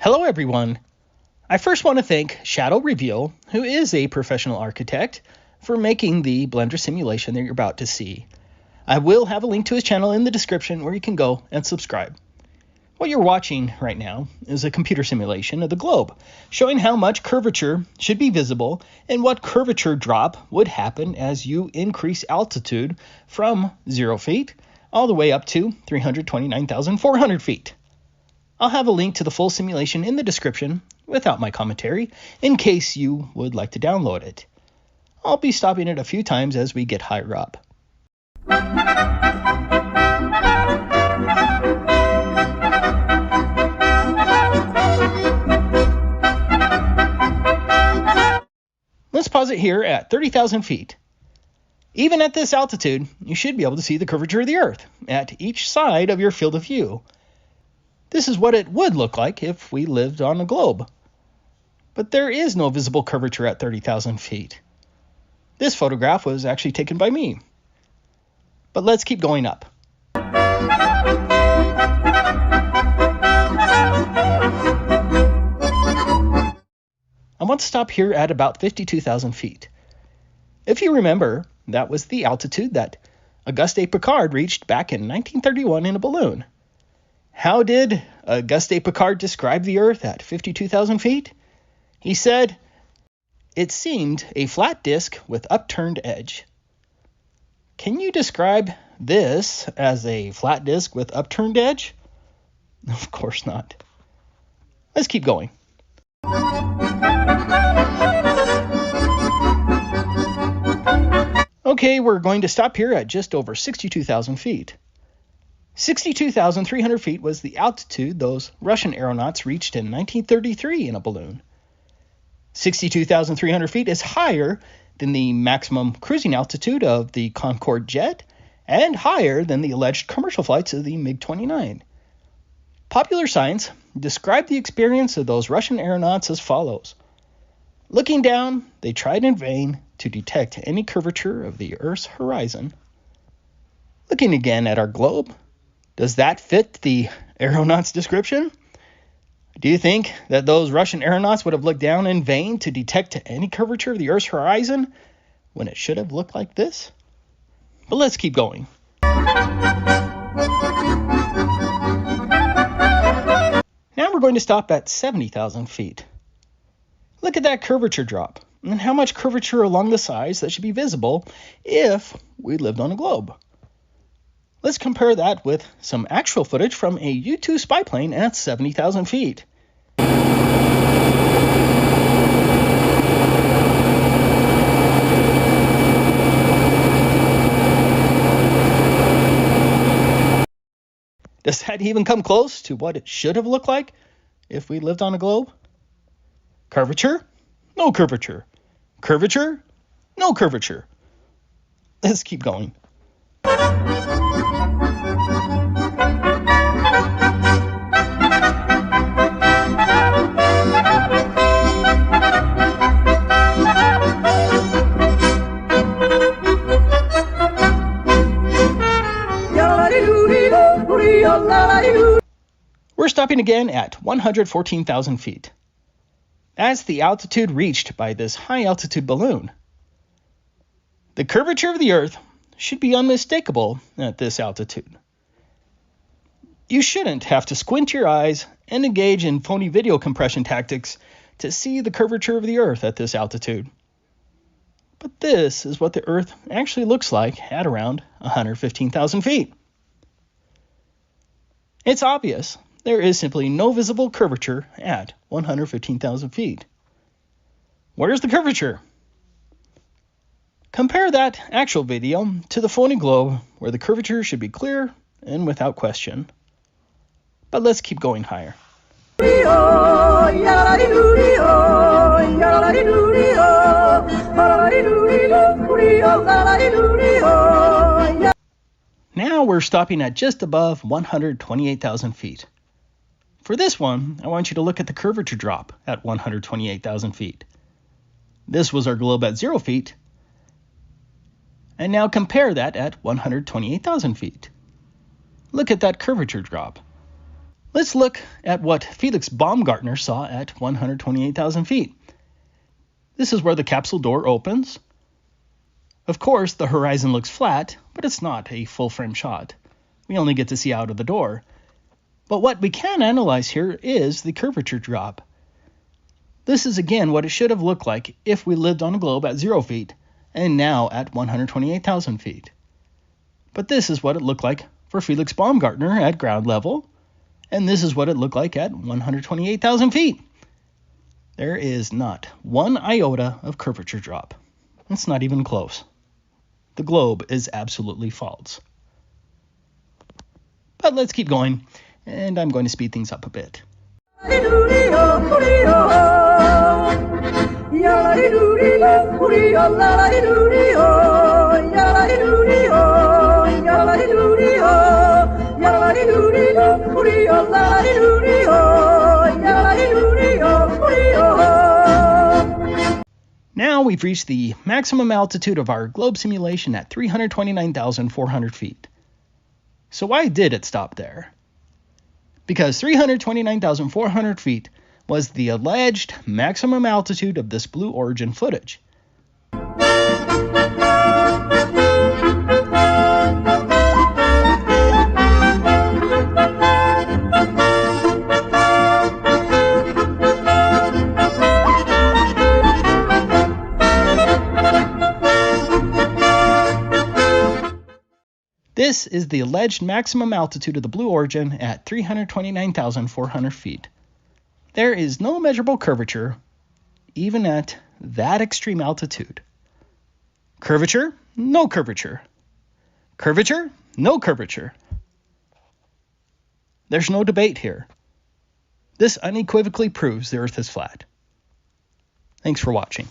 Hello everyone! I first want to thank Shadow Reveal, who is a professional architect, for making the Blender simulation that you're about to see. I will have a link to his channel in the description where you can go and subscribe. What you're watching right now is a computer simulation of the globe, showing how much curvature should be visible and what curvature drop would happen as you increase altitude from 0 feet all the way up to 329,400 feet. I'll have a link to the full simulation in the description without my commentary in case you would like to download it. I'll be stopping it a few times as we get higher up. Let's pause it here at 30,000 feet. Even at this altitude, you should be able to see the curvature of the Earth at each side of your field of view. This is what it would look like if we lived on a globe. But there is no visible curvature at 30,000 feet. This photograph was actually taken by me. But let's keep going up. I want to stop here at about 52,000 feet. If you remember, that was the altitude that Auguste Piccard reached back in 1931 in a balloon. How did Auguste Piccard describe the Earth at 52,000 feet? He said, "It seemed a flat disk with upturned edge." Can you describe this as a flat disk with upturned edge? Of course not. Let's keep going. Okay, we're going to stop here at just over 62,000 feet. 62,300 feet was the altitude those Russian aeronauts reached in 1933 in a balloon. 62,300 feet is higher than the maximum cruising altitude of the Concorde jet and higher than the alleged commercial flights of the MiG-29. Popular Science described the experience of those Russian aeronauts as follows. Looking down, they tried in vain to detect any curvature of the Earth's horizon. Looking again at our globe, does that fit the aeronauts' description? Do you think that those Russian aeronauts would have looked down in vain to detect any curvature of the Earth's horizon when it should have looked like this? But let's keep going. Now we're going to stop at 70,000 feet. Look at that curvature drop and how much curvature along the sides that should be visible if we lived on a globe. Let's compare that with some actual footage from a U-2 spy plane at 70,000 feet. Does that even come close to what it should have looked like if we lived on a globe? Curvature? No curvature. Curvature? No curvature. Let's keep going. We're stopping again at 114,000 feet. That's the altitude reached by this high-altitude balloon. The curvature of the Earth should be unmistakable at this altitude. You shouldn't have to squint your eyes and engage in phony video compression tactics to see the curvature of the Earth at this altitude. But this is what the Earth actually looks like at around 115,000 feet. It's obvious there is simply no visible curvature at 115,000 feet. Where's the curvature? Compare that actual video to the phony globe where the curvature should be clear and without question. But let's keep going higher. Now we're stopping at just above 128,000 feet. For this one, I want you to look at the curvature drop at 128,000 feet. This was our globe at 0 feet. And now compare that at 128,000 feet. Look at that curvature drop. Let's look at what Felix Baumgartner saw at 128,000 feet. This is where the capsule door opens. Of course, the horizon looks flat, but it's not a full-frame shot. We only get to see out of the door. But what we can analyze here is the curvature drop. This is again what it should have looked like if we lived on a globe at 0 feet and now at 128,000 feet. But this is what it looked like for Felix Baumgartner at ground level, and this is what it looked like at 128,000 feet. There is not one iota of curvature drop. It's not even close. The globe is absolutely false. But let's keep going, and I'm going to speed things up a bit. Now we've reached the maximum altitude of our globe simulation at 329,400 feet. So why did it stop there? Because 329,400 feet was the alleged maximum altitude of this Blue Origin footage. This is the alleged maximum altitude of the Blue Origin at 329,400 feet. There is no measurable curvature, even at that extreme altitude. Curvature? No curvature. Curvature? No curvature. There's no debate here. This unequivocally proves the Earth is flat. Thanks for watching.